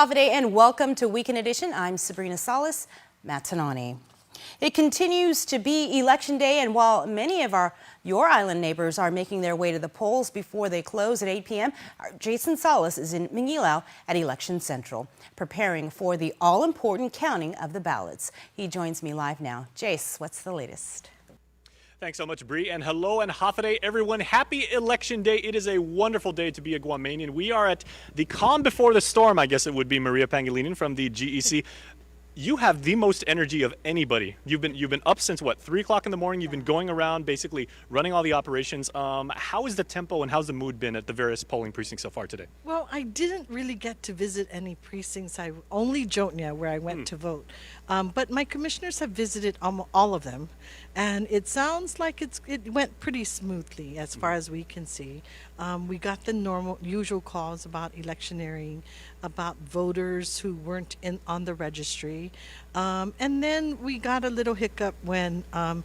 Havaday and welcome to Weekend Edition. I'm Sabrina Salas Matanani. It continues to be Election Day, and while many of your island neighbors are making their way to the polls before they close at 8 p.m., Jason Salas is in Mangilaw at Election Central, preparing for the all-important counting of the ballots. He joins me live now. Jace, what's the latest? Thanks so much, Bree, and hello and Havaday, everyone. Happy Election Day. It is a wonderful day to be a Guamanian. We are at the calm before the storm, I guess it would be, Maria Pangilinan from the GEC. You have the most energy of anybody. You've been up since, what, 3 o'clock in the morning? You've been going around basically running all the operations. How is the tempo and how's the mood been at the various polling precincts so far today? Well, I didn't really get to visit any precincts. I only Jotnia, where I went to vote. But my commissioners have visited all of them, and it sounds like it went pretty smoothly as far as we can see. We got the usual calls about electioneering, about voters who weren't on the registry, and then we got a little hiccup when I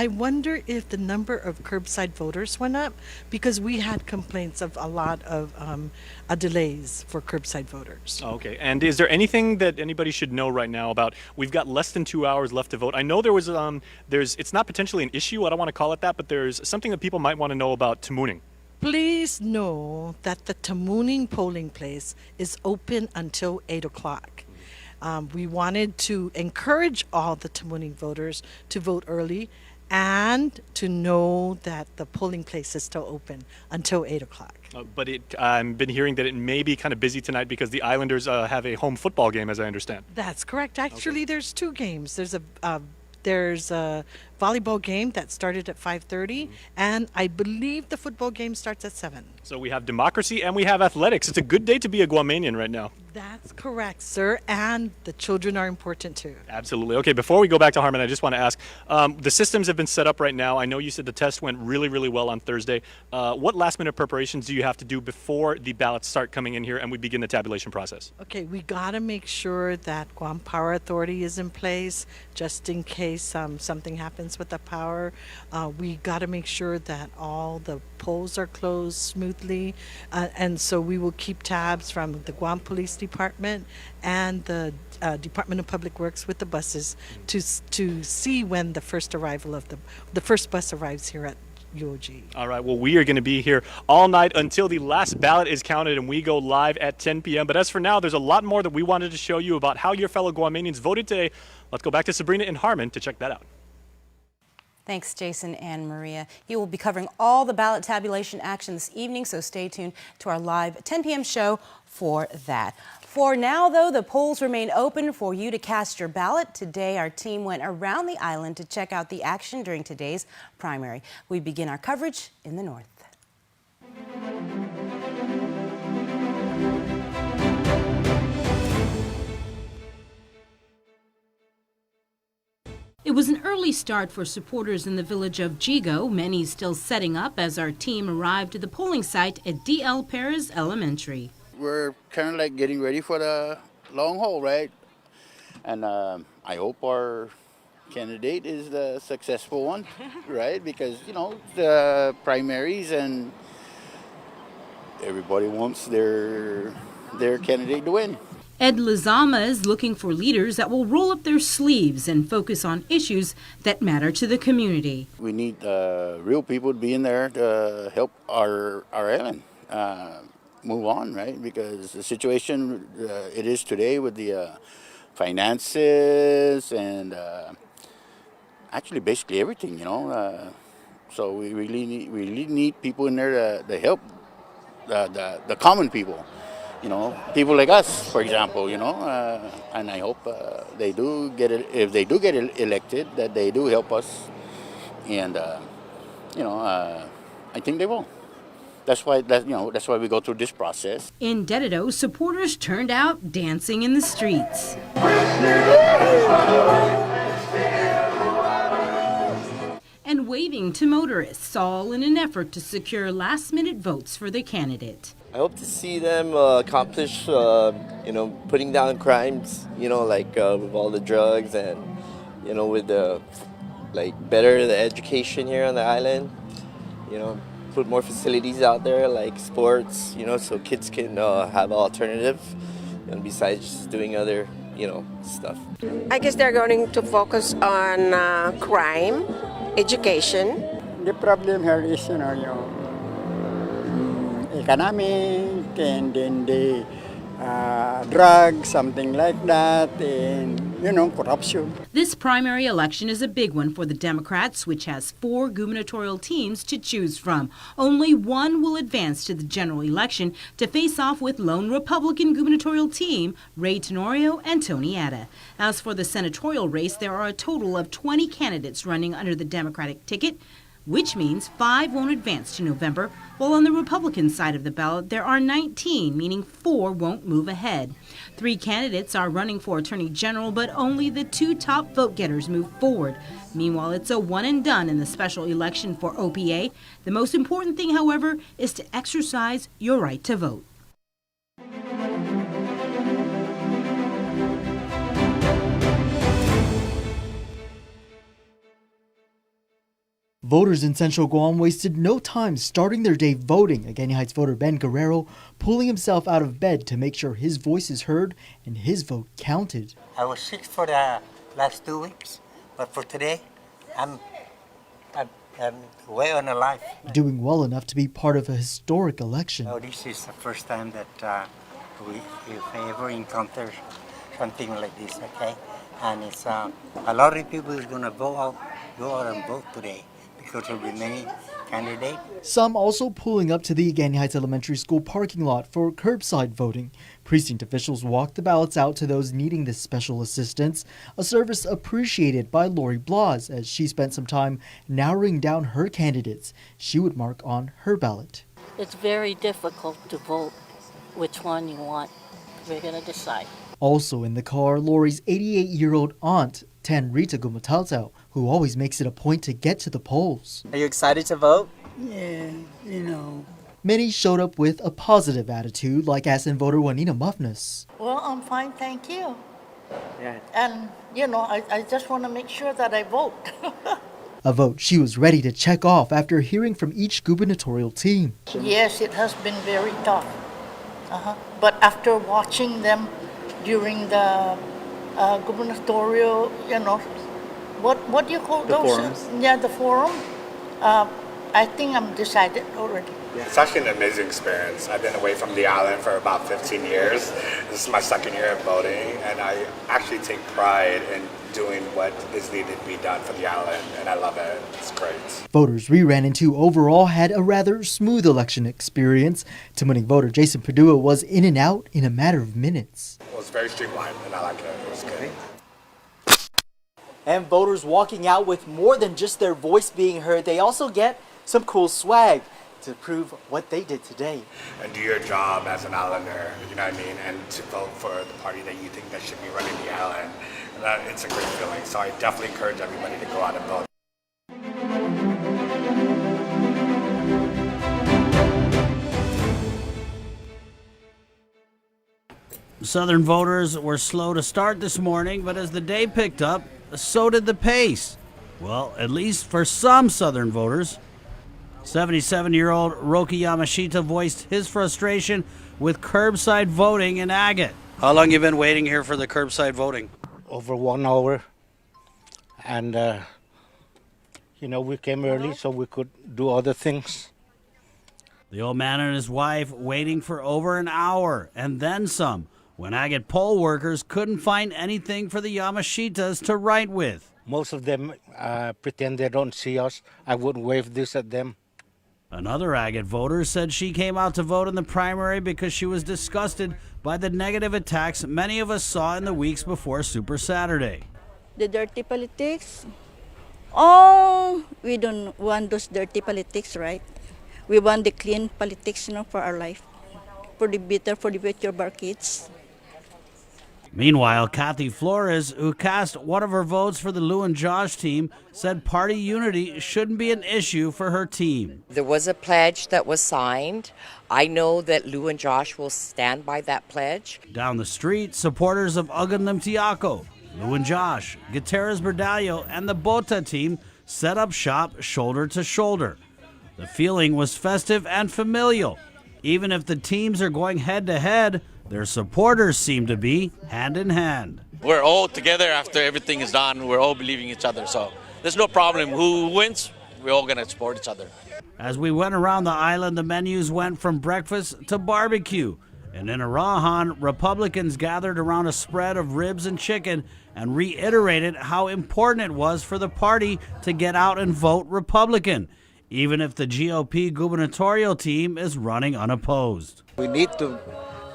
wonder if the number of curbside voters went up, because we had complaints of a lot of delays for curbside voters. Okay, and is there anything that anybody should know right now about, we've got less than 2 hours left to vote. I know there was, it's not potentially an issue, I don't want to call it that, but there's something that people might want to know about Tamuning. Please know that the Tamuning polling place is open until 8 o'clock. We wanted to encourage all the Tamuning voters to vote early and to know that the polling place is still open until 8 o'clock. But I've been hearing that it may be kind of busy tonight because the Islanders have a home football game, as I understand. That's correct. Actually, There's 2 games. There's a volleyball game that started at 5:30, and I believe the football game starts at 7. So we have democracy and we have athletics. It's a good day to be a Guamanian right now. That's correct, sir, and the children are important too. Absolutely. Okay, before we go back to Harmon, I just want to ask, the systems have been set up right now. I know you said the test went really, really well on Thursday. What last-minute preparations do you have to do before the ballots start coming in here and we begin the tabulation process? Okay, we got to make sure that Guam Power Authority is in place just in case something happens with the power. We got to make sure that all the polls are closed smoothly, and so we will keep tabs from the Guam Police Department and the Department of Public Works with the buses to see when the first arrival of the first bus arrives here at UOG. All right, well, we are going to be here all night until the last ballot is counted, and we go live at 10 p.m. But as for now, there's a lot more that we wanted to show you about how your fellow Guamanians voted today. Let's go back to Sabrina and Harmon to check that out. Thanks, Jason and Maria. You will be covering all the ballot tabulation action this evening, so stay tuned to our live 10 p.m. show for that. For now, though, the polls remain open for you to cast your ballot. Today, our team went around the island to check out the action during today's primary. We begin our coverage in the north. It was an early start for supporters in the village of Jigo, many still setting up as our team arrived at the polling site at D.L. Perez Elementary. We're kind of like getting ready for the long haul, right? And I hope our candidate is the successful one, right? Because, the primaries and everybody wants their candidate to win. Ed Lizama is looking for leaders that will roll up their sleeves and focus on issues that matter to the community. We need real people to be in there to help our island move on, right? Because the situation it is today with the finances and actually basically everything, so we really need people in there to help the common people. People like us, for example, and I hope they do get it. If they do get elected, that they do help us, and I think they will. That's why we go through this process. In Dededo, supporters turned out dancing in the streets. And waving to motorists, all in an effort to secure last-minute votes for their candidate. I hope to see them accomplish, putting down crimes, with all the drugs and, with the, better the education here on the island, put more facilities out there like sports, so kids can have alternative, and besides just doing other, stuff. I guess they're going to focus on crime, education. The problem here is, economic, and then the drugs, something like that, and, corruption. This primary election is a big one for the Democrats, which has 4 gubernatorial teams to choose from. Only one will advance to the general election to face off with lone Republican gubernatorial team Ray Tenorio and Tony Atta. As for the senatorial race, there are a total of 20 candidates running under the Democratic ticket, which means 5 won't advance to November, while on the Republican side of the ballot there are 19, meaning 4 won't move ahead. 3 candidates are running for Attorney General, but only the 2 top vote-getters move forward. Meanwhile, it's a one and done in the special election for OPA. The most important thing, however, is to exercise your right to vote. Voters in Central Guam wasted no time starting their day voting. Ageni Heights voter Ben Guerrero pulling himself out of bed to make sure his voice is heard and his vote counted. I was sick for the last 2 weeks, but for today, I'm way on alive. Doing well enough to be part of a historic election. So this is the first time that if I ever encounter something like this, okay? And it's a lot of people is gonna go out and vote today, because there will be many candidates. Some also pulling up to the Ageni Heights Elementary School parking lot for curbside voting. Precinct officials walked the ballots out to those needing this special assistance, a service appreciated by Lori Blas as she spent some time narrowing down her candidates she would mark on her ballot. It's very difficult to vote which one you want. We're going to decide. Also in the car, Lori's 88-year-old aunt, Tan Rita Gumataltao, who always makes it a point to get to the polls. Are you excited to vote? Yeah, Many showed up with a positive attitude, like Asin voter Juanita Muffness. Well, I'm fine, thank you. Yeah. And, I just want to make sure that I vote. A vote she was ready to check off after hearing from each gubernatorial team. Yes, it has been very tough. But after watching them during the gubernatorial, what do you call those? Forums. Yeah, the forum. I think I'm decided already. It's actually an amazing experience. I've been away from the island for about 15 years. This is my second year of voting, and I actually take pride in doing what is needed to be done for the island, and I love it. It's great. Voters we ran into overall had a rather smooth election experience. Tamuning voter Jason Padua was in and out in a matter of minutes. It was very streamlined, and I like it. It was good. And voters walking out with more than just their voice being heard, they also get some cool swag to prove what they did today. And do your job as an islander, you know what I mean? And to vote for the party that you think that should be running the island. It's a great feeling. So I definitely encourage everybody to go out and vote. Southern voters were slow to start this morning, but as the day picked up, so did the pace. Well, at least for some Southern voters. 77-year-old Roki Yamashita voiced his frustration with curbside voting in Agate. How long you been waiting here for the curbside voting? Over 1 hour. And, we came early so we could do other things. The old man and his wife waiting for over an hour and then some when Agate poll workers couldn't find anything for the Yamashitas to write with. Most of them pretend they don't see us. I wouldn't wave this at them. Another Agate voter said she came out to vote in the primary because she was disgusted by the negative attacks many of us saw in the weeks before Super Saturday. The dirty politics? Oh, we don't want those dirty politics, right? We want the clean politics, for our life, for the future of our kids. Meanwhile, Kathy Flores, who cast one of her votes for the Lou and Josh team, said party unity shouldn't be an issue for her team. There was a pledge that was signed. I know that Lou and Josh will stand by that pledge. Down the street, supporters of Uganlim Tiaco, Lou and Josh, Gutierrez Berdallo, and the Bota team set up shop shoulder to shoulder. The feeling was festive and familial. Even if the teams are going head-to-head, their supporters seem to be hand in hand. We're all together after everything is done. We're all believing each other. So there's no problem. Who wins, we're all going to support each other. As we went around the island, the menus went from breakfast to barbecue. And in Arahan, Republicans gathered around a spread of ribs and chicken and reiterated how important it was for the party to get out and vote Republican, even if the GOP gubernatorial team is running unopposed. We need to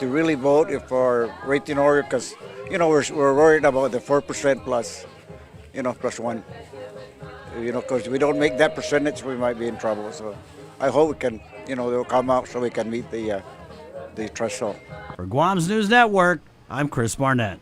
really vote if our rating order, because, we're worried about the 4% plus, plus one. Because we don't make that percentage, we might be in trouble. So I hope we can, they'll come out so we can meet the threshold. For Guam's News Network, I'm Chris Barnett.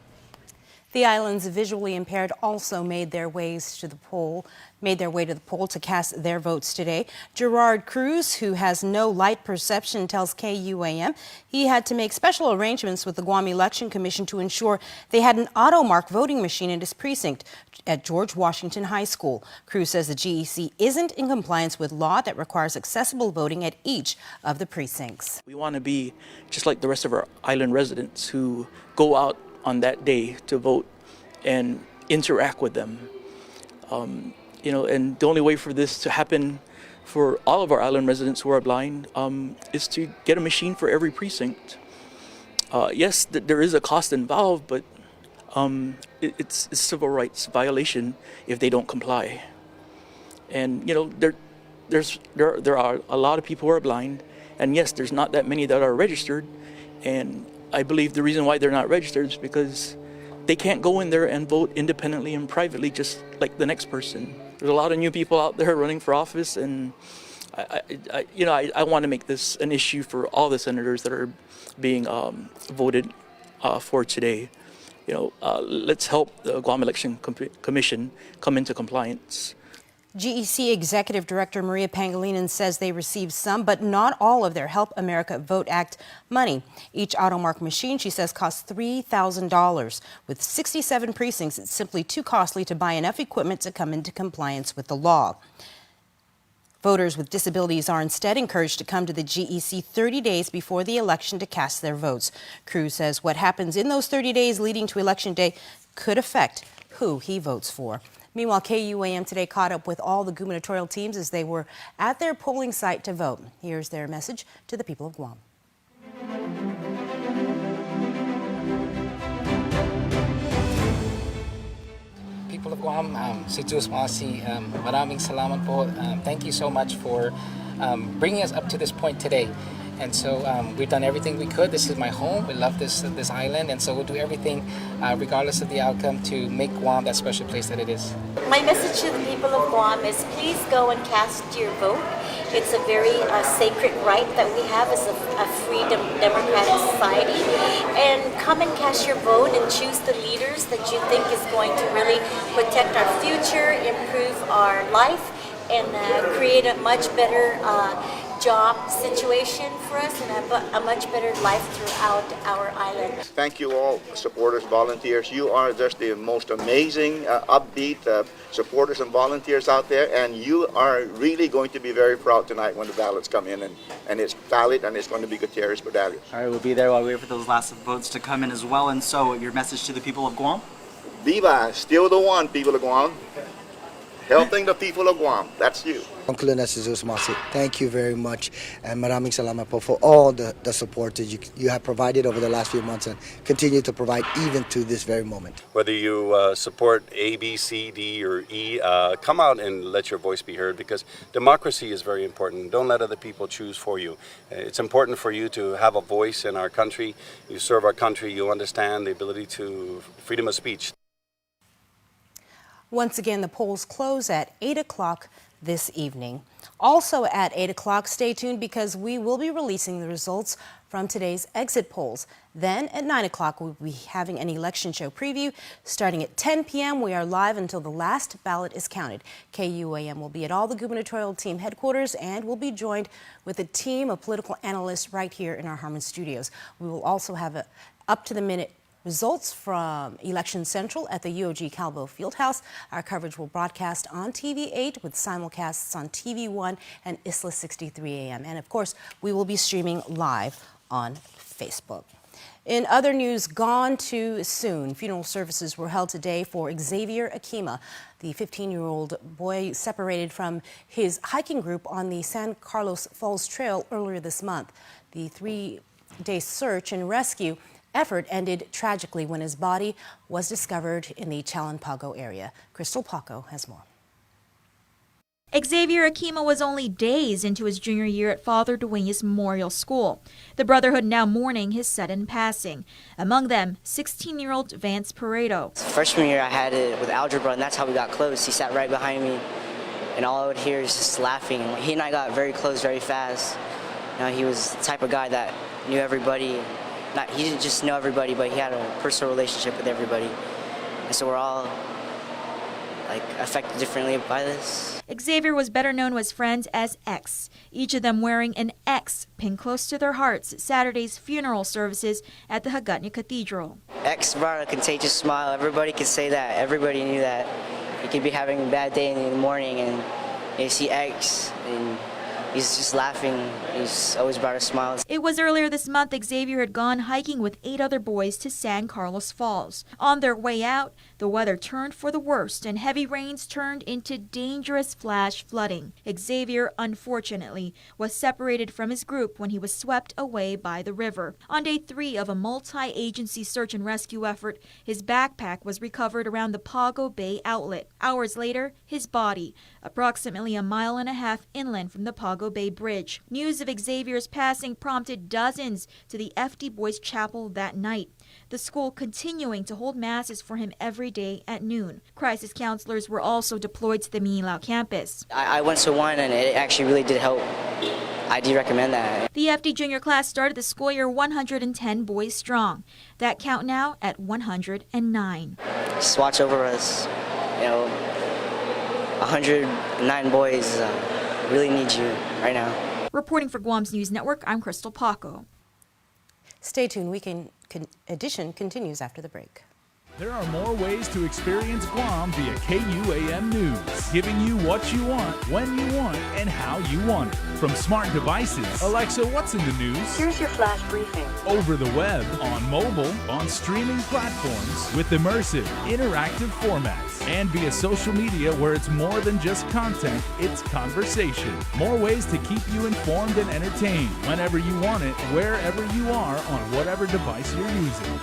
The island's visually impaired also made their way to the poll to cast their votes today. Gerard Cruz, who has no light perception, tells KUAM he had to make special arrangements with the Guam Election Commission to ensure they had an auto-mark voting machine in his precinct at George Washington High School. Cruz says the GEC isn't in compliance with law that requires accessible voting at each of the precincts. We want to be just like the rest of our island residents who go out on that day to vote and interact with them. And the only way for this to happen for all of our island residents who are blind is to get a machine for every precinct. Yes, there is a cost involved, but it's a civil rights violation if they don't comply. And there are a lot of people who are blind, and yes, there's not that many that are registered, and I believe the reason why they're not registered is because they can't go in there and vote independently and privately just like the next person. There's a lot of new people out there running for office, and I want to make this an issue for all the senators that are being voted for today. Let's help the Guam Election Commission come into compliance. GEC Executive Director Maria Pangilinan says they received some, but not all of their Help America Vote Act money. Each automark machine, she says, costs $3,000. With 67 precincts, it's simply too costly to buy enough equipment to come into compliance with the law. Voters with disabilities are instead encouraged to come to the GEC 30 days before the election to cast their votes. Cruz says what happens in those 30 days leading to Election Day could affect who he votes for. Meanwhile, KUAM today caught up with all the gubernatorial teams as they were at their polling site to vote. Here's their message to the people of Guam. People of Guam, maraming salamat po. Thank you so much for bringing us up to this point today. And so we've done everything we could. This is my home. We love this island, and so we'll do everything, regardless of the outcome, to make Guam that special place that it is. My message to the people of Guam is please go and cast your vote. It's a very sacred right that we have as a free democratic society. And come and cast your vote and choose the leaders that you think is going to really protect our future, improve our life, and create a much better job situation for us and a much better life throughout our island. Thank you all, supporters, volunteers. You are just the most amazing, upbeat supporters and volunteers out there, and you are really going to be very proud tonight when the ballots come in and it's valid and it's going to be Gutierrez Bordalles. All right, we'll be there while we wait for those last votes to come in as well. And so, your message to the people of Guam? Viva, still the one, people of Guam. Helping the people of Guam, that's you. Thank you very much, and maraming salamat po for all the support that you have provided over the last few months and continue to provide even to this very moment. Whether you support A, B, C, D, or E, come out and let your voice be heard, because democracy is very important. Don't let other people choose for you. It's important for you to have a voice in our country. You serve our country, you understand the ability to freedom of speech. Once again, the polls close at 8 o'clock this evening. Also at 8 o'clock, stay tuned because we will be releasing the results from today's exit polls. Then at 9 o'clock, we'll be having an election show preview. Starting at 10 p.m., we are live until the last ballot is counted. KUAM will be at all the gubernatorial team headquarters and will be joined with a team of political analysts right here in our Harmon studios. We will also have a up-to-the-minute results from Election Central at the UOG Calvo Fieldhouse. Our coverage will broadcast on TV8 with simulcasts on TV1 and Isla 63 AM. And of course, we will be streaming live on Facebook. In other news, gone too soon. Funeral services were held today for Xavier Akima, the 15-year-old boy separated from his hiking group on the San Carlos Falls Trail earlier this month. The 3-day search and rescue effort ended tragically when his body was discovered in the Chalanpago area. Crystal Paco has more. Xavier Akima was only days into his junior year at Father Duenas Memorial School. The Brotherhood now mourning his sudden passing. Among them, 16-year-old Vance Paredo. Freshman year, I had it with algebra, and that's how we got close. He sat right behind me, and all I would hear is just laughing. He and I got very close very fast. You know, he was the type of guy that knew everybody. He didn't just know everybody, but he had a personal relationship with everybody. And so we're all affected differently by this. Xavier was better known to his friends as X, each of them wearing an X pinned close to their hearts at Saturday's funeral services at the Hagåtña Cathedral. X brought a contagious smile. Everybody could say that. Everybody knew that. You could be having a bad day in the morning and you see X and he's just laughing. He's always brought a smile. It was earlier this month Xavier had gone hiking with 8 other boys to San Carlos Falls. On their way out, the weather turned for the worst and heavy rains turned into dangerous flash flooding. Xavier, unfortunately, was separated from his group when he was swept away by the river. On day 3 of a multi-agency search and rescue effort, his backpack was recovered around the Pago Bay outlet. Hours later, his body, approximately 1.5 miles inland from the Pago Bay Bridge. News of Xavier's passing prompted dozens to the FD Boys Chapel that night. The school continuing to hold masses for him every day at noon. Crisis counselors were also deployed to the Minilao campus. I went to one and it actually really did help. I do recommend that. The FD junior class started the school year 110 boys strong. That count now at 109. Just watch over us. You know, 109 boys really need you right now. Reporting for Guam's News Network, I'm Crystal Paco. Stay tuned. Weekend Edition continues after the break. There are more ways to experience Guam via KUAM News, giving you what you want, when you want, and how you want it. From smart devices, Alexa, what's in the news? Here's your flash briefing. Over the web, on mobile, on streaming platforms, with immersive, interactive formats, and via social media where it's more than just content, it's conversation. More ways to keep you informed and entertained whenever you want it, wherever you are, on whatever device you're using.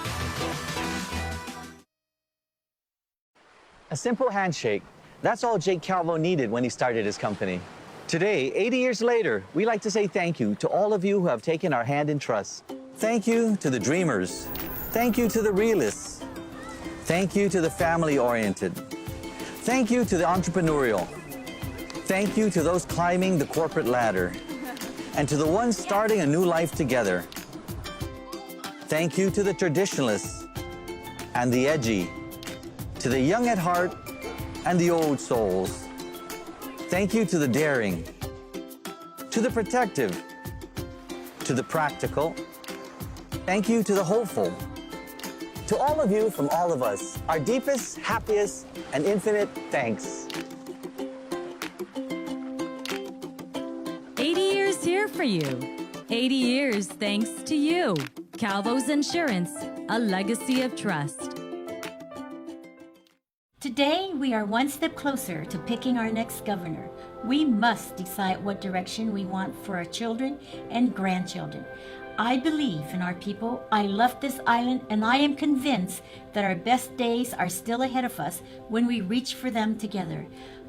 A simple handshake. That's all Jake Calvo needed when he started his company. Today, 80 years later, we like to say thank you to all of you who have taken our hand in trust. Thank you to the dreamers. Thank you to the realists. Thank you to the family-oriented. Thank you to the entrepreneurial. Thank you to those climbing the corporate ladder. And to the ones starting a new life together. Thank you to the traditionalists and the edgy. To the young at heart and the old souls. Thank you to the daring, to the protective, to the practical. Thank you to the hopeful. To all of you from all of us, our deepest, happiest, and infinite thanks. 80 years here for you. 80 years thanks to you. Calvo's Insurance, a legacy of trust. Today, we are one step closer to picking our next governor. We must decide what direction we want for our children and grandchildren. I believe in our people, I love this island, and I am convinced that our best days are still ahead of us when we reach for them together.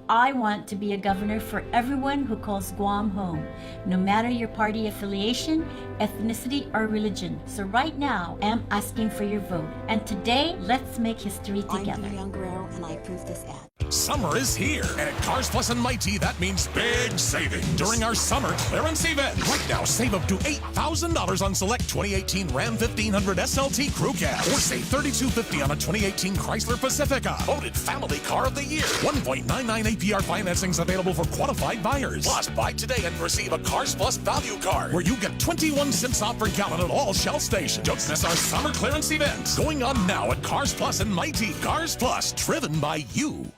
I want to be a governor for everyone who calls Guam home, no matter your party affiliation, ethnicity, or religion. So right now, I'm asking for your vote. And today, let's make history together. I'm Guerrero, and I approve this ad. Summer is here, and at Cars Plus and Mighty, that means big savings during our summer clearance event. Right now, save up to $8,000 on select 2018 Ram 1500 SLT Crew Cab, or save $3,250 on a 2018 Chrysler Pacifica. Voted Family Car of the Year. 1.99 APR financing is available for qualified buyers. Plus, buy today and receive a Cars Plus value card, where you get 21 cents off per gallon at all Shell stations. Don't miss our summer clearance event, going on now at Cars Plus and Mighty. Cars Plus, driven by you.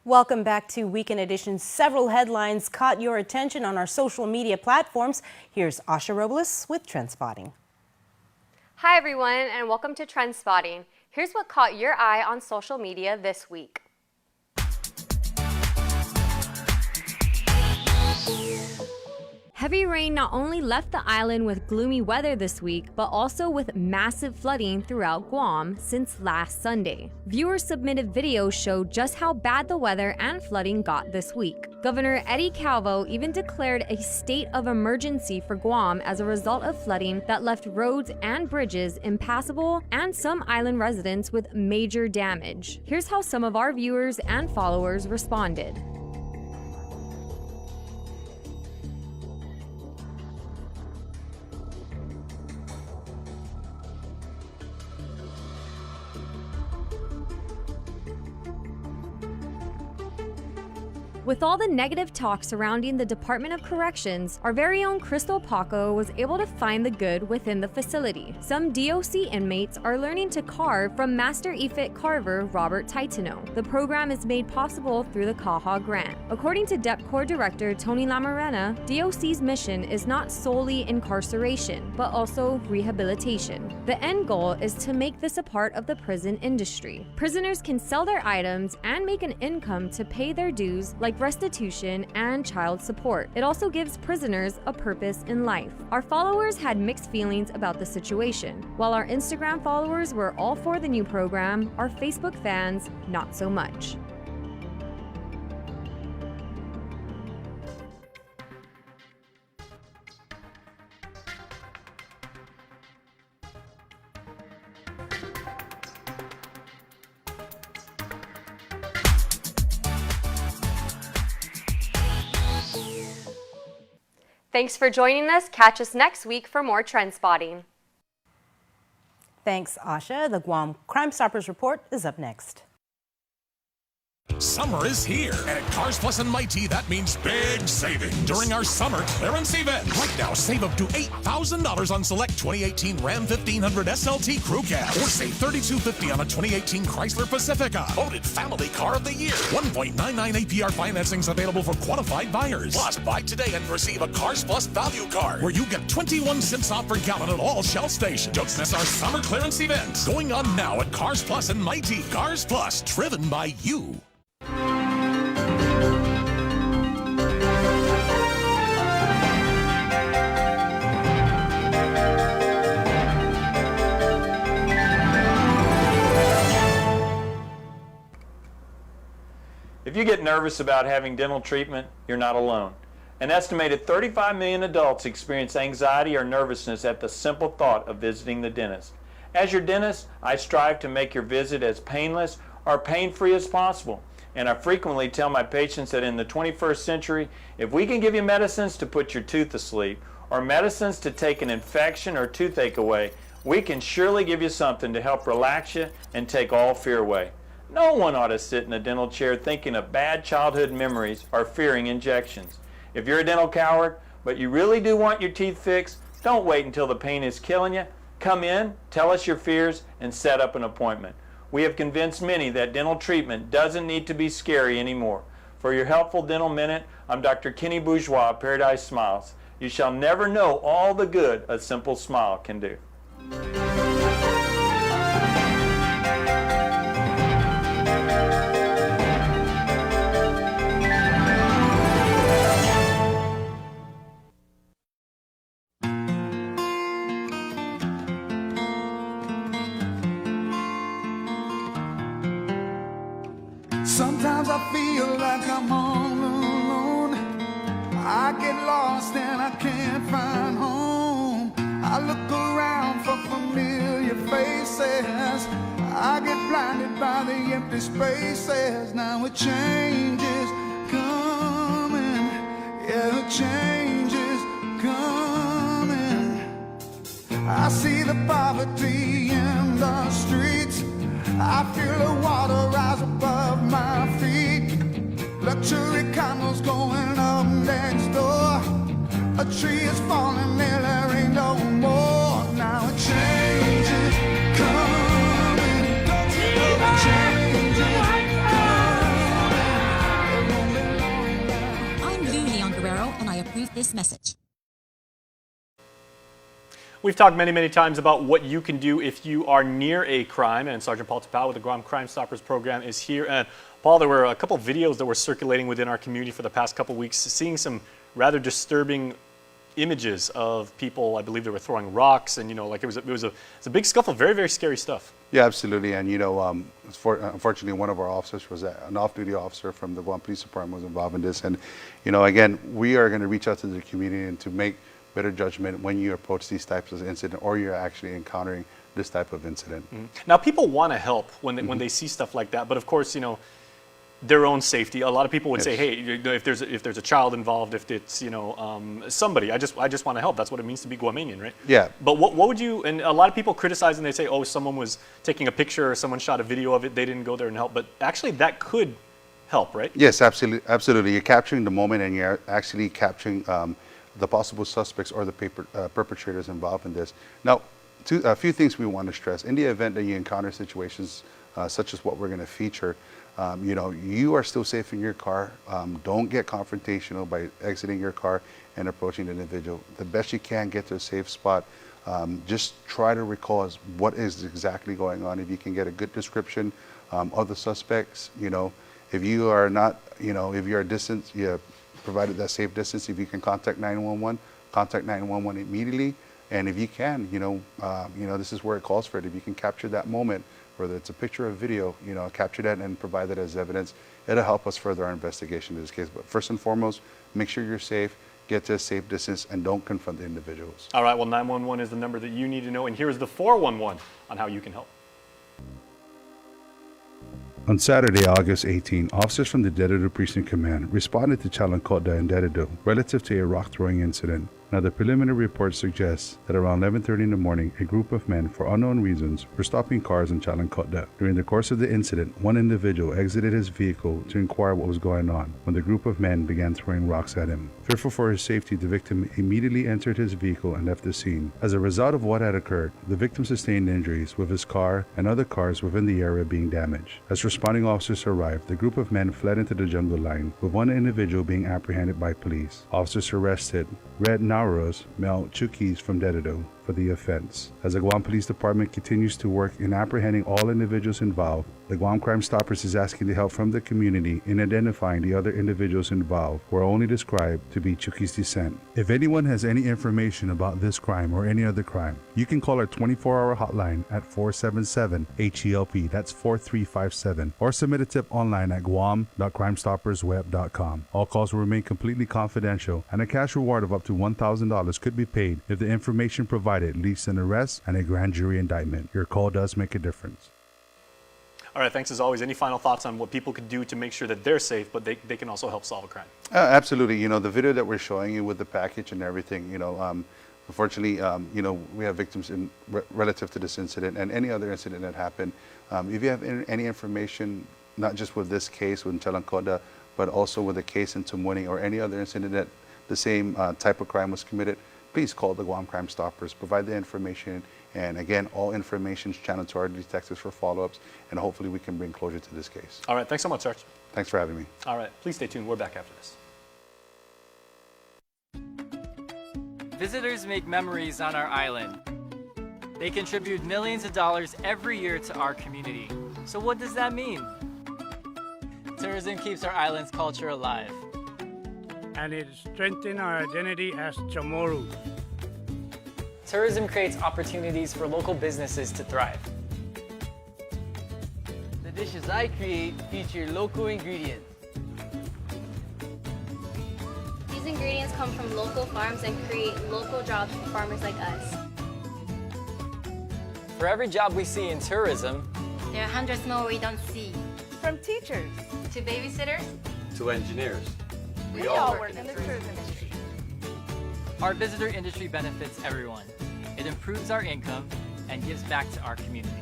Welcome back to Weekend Edition. Several headlines caught your attention on our social media platforms. Here's Asha Robles with Trend Spotting. Hi everyone, and welcome to Trend Spotting. Here's what caught your eye on social media this week. Heavy rain not only left the island with gloomy weather this week, but also with massive flooding throughout Guam since last Sunday. Viewers submitted videos showed just how bad the weather and flooding got this week. Governor Eddie Calvo even declared a state of emergency for Guam as a result of flooding that left roads and bridges impassable and some island residents with major damage. Here's how some of our viewers and followers responded. With all the negative talk surrounding the Department of Corrections, our very own Crystal Paco was able to find the good within the facility. Some DOC inmates are learning to carve from master EFIT carver Robert Titano. The program is made possible through the CAHA grant. According to DEPCOR Director Tony Lamarena, DOC's mission is not solely incarceration, but also rehabilitation. The end goal is to make this a part of the prison industry. Prisoners can sell their items and make an income to pay their dues, like restitution and child support. It also gives prisoners a purpose in life. Our followers had mixed feelings about the situation. While our Instagram followers were all for the new program, our Facebook fans, not so much. Thanks for joining us. Catch us next week for more Trend Spotting. Thanks, Asha. The Guam Crime Stoppers report is up next. Summer is here, and at Cars Plus and Mighty, that means big savings during our summer clearance event. Right now, save up to $8,000 on select 2018 Ram 1500 SLT Crew Cab, or save $3,250 on a 2018 Chrysler Pacifica. Voted Family Car of the Year. 1.99 APR financing is available for qualified buyers. Plus, buy today and receive a Cars Plus value card, where you get 21 cents off per gallon at all Shell stations. Don't miss our summer clearance event, going on now at Cars Plus and Mighty. Cars Plus, driven by you. If you get nervous about having dental treatment, you're not alone. An estimated 35 million adults experience anxiety or nervousness at the simple thought of visiting the dentist. As your dentist, I strive to make your visit as painless or pain-free as possible. And I frequently tell my patients that in the 21st century, if we can give you medicines to put your tooth to sleep, or medicines to take an infection or toothache away, we can surely give you something to help relax you and take all fear away. No one ought to sit in a dental chair thinking of bad childhood memories or fearing injections. If you're a dental coward, but you really do want your teeth fixed, don't wait until the pain is killing you. Come in, tell us your fears, and set up an appointment. We have convinced many that dental treatment doesn't need to be scary anymore. For your helpful dental minute, I'm Dr. Kenny Bourgeois of Paradise Smiles. You shall never know all the good a simple smile can do. Sometimes I feel like I'm all alone. I get lost and I can't find home. I look around for familiar faces. I get blind. blinded by the empty spaces. Now a change is coming. Yeah, a change is coming. I see the poverty in the streets. I feel the water rise above my feet. Luxury condos going up next door. A tree is falling, there ain't no more. Now a change is coming. Don't you know a change is coming? I'm Lou Leon Guerrero, and I approve this message. We've talked many times about what you can do if you are near a crime, and Sergeant Paul Tapau with the Guam Crime Stoppers program is here. And Paul, there were a couple of videos that were circulating within our community for the past couple of weeks, seeing some rather disturbing images of people. I believe they were throwing rocks, and like it was a big scuffle. Very scary stuff. Yeah, absolutely. And unfortunately, one of our officers was an off-duty officer from the Guam Police Department was involved in this. And again, we are going to reach out to the community and to make better judgment when you approach these types of incident, or you're actually encountering this type of incident. Now, people want to help when they see stuff like that, but of course, their own safety. A lot of people would say, hey, if there's a child involved, if it's somebody, I just want to help. That's what it means to be Guamanian, right? Yeah. But what would you? And a lot of people criticize and they say, oh, someone was taking a picture or someone shot a video of it. They didn't go there and help. But actually, that could help, right? Yes, absolutely. You're capturing the moment, and you're actually capturing the possible suspects or the perpetrators involved in this. Now, a few things we want to stress. In the event that you encounter situations such as what we're going to feature, you are still safe in your car. Don't get confrontational by exiting your car and approaching the individual. The best you can, get to a safe spot. Just try to recall what is exactly going on. If you can get a good description of the suspects, if you are not, if you're a distance, provided that safe distance, if you can contact 911, contact 911 immediately. And if you can, this is where it calls for it. If you can capture that moment, whether it's a picture or video, capture that and provide that as evidence, it'll help us further our investigation in this case. But first and foremost, make sure you're safe, get to a safe distance, and don't confront the individuals. All right, well, 911 is the number that you need to know, and here's the 411 on how you can help. On Saturday, August 18, officers from the Dededo Precinct Command responded to Chalancotda and Dededo relative to a rock-throwing incident. Now, the preliminary report suggests that around 11:30 in the morning, a group of men, for unknown reasons, were stopping cars in Chalancotda. During the course of the incident, one individual exited his vehicle to inquire what was going on when the group of men began throwing rocks at him. Fearful for his safety, the victim immediately entered his vehicle and left the scene. As a result of what had occurred, the victim sustained injuries, with his car and other cars within the area being damaged. As responding officers arrived, the group of men fled into the jungle line, with one individual being apprehended by police. Officers arrested Red Nauros, male Chukis from Dededo, for the offense. As the Guam Police Department continues to work in apprehending all individuals involved, the Guam Crime Stoppers is asking the help from the community in identifying the other individuals involved who are only described to be Chuki's descent. If anyone has any information about this crime or any other crime, you can call our 24-hour hotline at 477-HELP, that's 4357, or submit a tip online at guam.crimestoppersweb.com. All calls will remain completely confidential, and a cash reward of up to $1,000 could be paid if the information provided leads to an arrest and a grand jury indictment. Your call does make a difference. All right, thanks as always. Any final thoughts on what people could do to make sure that they're safe, but they can also help solve a crime? Absolutely. The video that we're showing you with the package and everything, unfortunately, we have victims relative to this incident and any other incident that happened. If you have any information, not just with this case with Chalancotda, but also with the case in Tumuni or any other incident that the same type of crime was committed, please call the Guam Crime Stoppers, provide the information, and again, all information is channeled to our detectives for follow-ups, and hopefully we can bring closure to this case. All right, thanks so much, Sarge. Thanks for having me. All right, please stay tuned. We're back after this. Visitors make memories on our island. They contribute millions of dollars every year to our community. So what does that mean? Tourism keeps our island's culture alive. And it strengthens our identity as Chamorros. Tourism creates opportunities for local businesses to thrive. The dishes I create feature local ingredients. These ingredients come from local farms and create local jobs for farmers like us. For every job we see in tourism, There are hundreds more we don't see. From teachers to babysitters to engineers. We all work in the tourism industry. Our visitor industry benefits everyone. It improves our income and gives back to our community.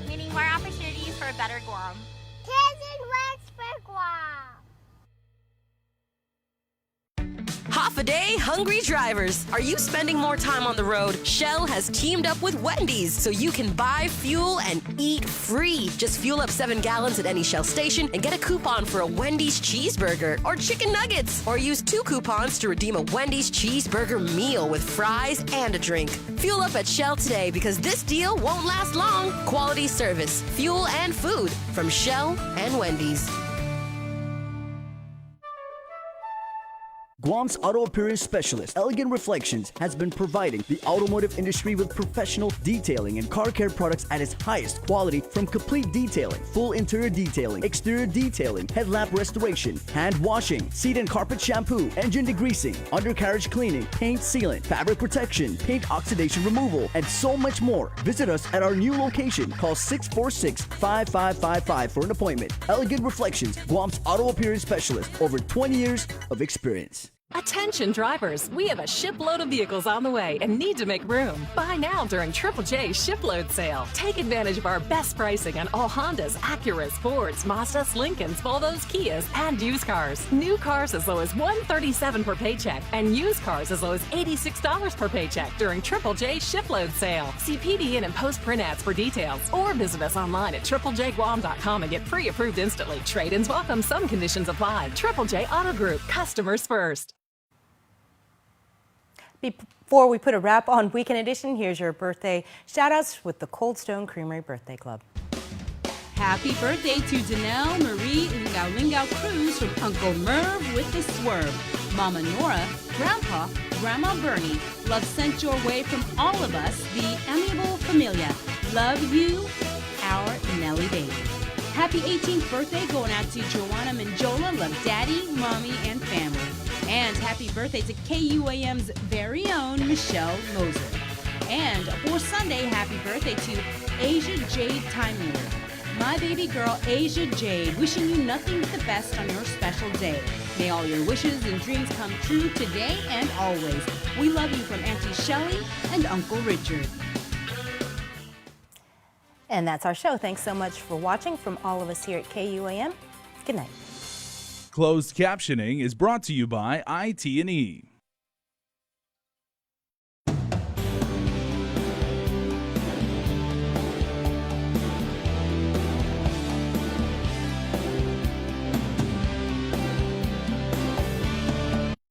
Meaning more opportunities for a better Guam. Kids works for Guam. Half a day, hungry drivers. Are you spending more time on the road? Shell has teamed up with Wendy's so you can buy fuel and eat free. Just fuel up 7 gallons at any Shell station and get a coupon for a Wendy's cheeseburger or chicken nuggets. Or use 2 coupons to redeem a Wendy's cheeseburger meal with fries and a drink. Fuel up at Shell today because this deal won't last long. Quality service, fuel and food from Shell and Wendy's. Guam's auto appearance specialist, Elegant Reflections, has been providing the automotive industry with professional detailing and car care products at its highest quality, from complete detailing, full interior detailing, exterior detailing, headlamp restoration, hand washing, seat and carpet shampoo, engine degreasing, undercarriage cleaning, paint sealant, fabric protection, paint oxidation removal, and so much more. Visit us at our new location. Call 646-5555 for an appointment. Elegant Reflections, Guam's auto appearance specialist, over 20 years of experience. Attention drivers, we have a shipload of vehicles on the way and need to make room. Buy now during Triple J's shipload sale. Take advantage of our best pricing on all Hondas, Acuras, Fords, Mazdas, Lincolns, Volvos, Kias, and used cars. New cars as low as $137 per paycheck and used cars as low as $86 per paycheck during Triple J's shipload sale. See PDN and post-print ads for details or visit us online at triplejguam.com and get pre-approved instantly. Trade-ins welcome, some conditions apply. Triple J Auto Group, customers first. Before we put a wrap on Weekend Edition, here's your birthday shout-outs with the Cold Stone Creamery Birthday Club. Happy birthday to Danelle Marie Lingao Cruz from Uncle Merv with the Swerve, Mama Nora, Grandpa, Grandma Bernie. Love sent your way from all of us, the Amiable Familia. Love you, our Nelly baby. Happy 18th birthday going out to Joanna Manjola. Love Daddy, Mommy, and family. And happy birthday to KUAM's very own Michelle Moser. And for Sunday, happy birthday to Asia Jade Timur. My baby girl, Asia Jade, wishing you nothing but the best on your special day. May all your wishes and dreams come true today and always. We love you from Auntie Shelley and Uncle Richard. And that's our show. Thanks so much for watching from all of us here at KUAM. Good night. Closed captioning is brought to you by IT&E.